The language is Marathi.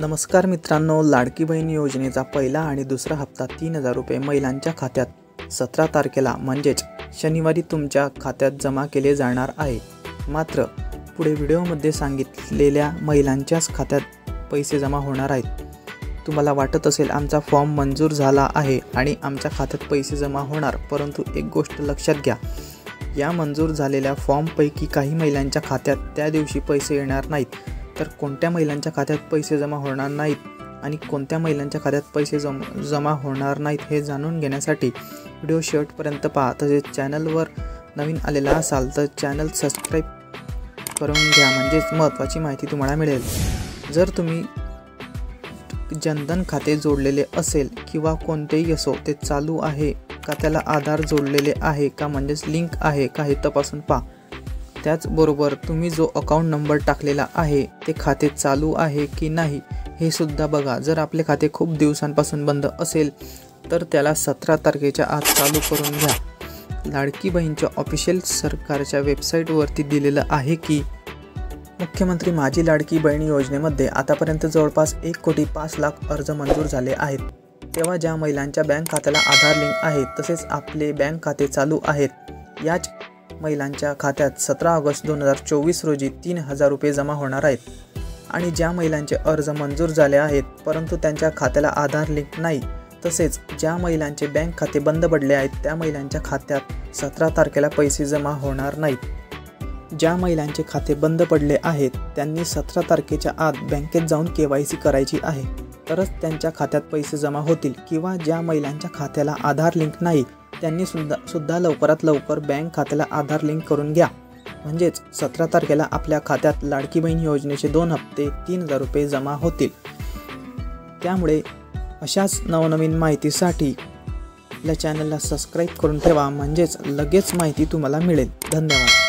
नमस्कार मित्रांनो, लाडकी बहीण योजनेचा पहिला आणि दुसरा हप्ता 3000 रुपये महिलांच्या खात्यात 17 तारखेला म्हणजेच शनिवारी तुमच्या खात्यात जमा केले जाणार आहे। मात्र पुढे व्हिडिओमध्ये सांगितलेल्या महिलांच्याच खात्यात पैसे जमा होणार आहेत। तुम्हाला वाटत असेल आमचा फॉर्म मंजूर झाला आहे आणि आमच्या खात्यात पैसे जमा होणार, परंतु एक गोष्ट लक्षात घ्या, या मंजूर झालेल्या फॉर्मपैकी काही महिलांच्या खात्यात त्या दिवशी पैसे येणार नाहीत। तर कोणत्या महिलांच्या खात्यात पैसे जमा होणार नाहीत आणि कोणत्या महिलांच्या खात्यात पैसे जमा होणार नाहीत हे जाणून घेण्यासाठी व्हिडिओ शेवटपर्यंत पहा। तसेच चॅनलवर नवीन आलेला असाल तर चॅनल सबस्क्राईब करून घ्या, म्हणजेच महत्त्वाची माहिती तुम्हाला मिळेल। जर तुम्ही जनधन खाते जोडलेले असेल किंवा कोणतेही असो, ते चालू आहे का, त्याला आधार जोडलेले आहे का, म्हणजेच लिंक आहे का हे तपासून पहा। त्याचबरोबर तुम्ही जो अकाउंट नंबर टाकलेला आहे ते खाते चालू आहे की नाही हे सुद्धा बघा। जर आपले खाते खूप दिवसांपासून बंद असेल तर त्याला 17 तारखेच्या आत चालू करून घ्या। लाडकी बहीणच्या ऑफिशियल सरकारच्या वेबसाईटवरती दिलेलं आहे की मुख्यमंत्री माझी लाडकी बहीण योजनेमध्ये आतापर्यंत जवळपास 1,05,00,000 अर्ज मंजूर झाले आहेत। तेव्हा ज्या महिलांच्या बँक खात्याला आधार लिंक आहे तसेच आपले बँक खाते चालू आहेत, याच महिलांच्या खात्यात 17 ऑगस्ट 2024 रोजी 3000 रुपये जमा होणार आहेत। आणि ज्या महिलांचे अर्ज मंजूर झाले आहेत परंतु त्यांच्या खात्याला आधार लिंक नाही, तसेच ज्या महिलांचे बँक खाते बंद पडले आहेत त्या महिलांच्या खात्यात 17 तारखेला पैसे जमा होणार नाहीत। ज्या महिलांचे खाते बंद पडले आहेत त्यांनी 17 तारखेच्या आत बँकेत जाऊन KYC करायची आहे, तरच त्यांच्या खात्यात पैसे जमा होतील। किंवा ज्या महिलांच्या खात्याला आधार लिंक नाही त्यांनी सुद्धा लवकरात लवकर बँक खात्याला आधार लिंक करून घ्या, म्हणजेच 17 तारखेला आपल्या खात्यात लाडकी बहीण योजनेचे 2 हप्ते 3000 रुपये जमा होतील। त्यामुळे अशाच नवनवीन माहितीसाठी आपल्या चॅनलला सबस्क्राईब करून ठेवा, म्हणजेच लगेच माहिती तुम्हाला मिळेल। धन्यवाद।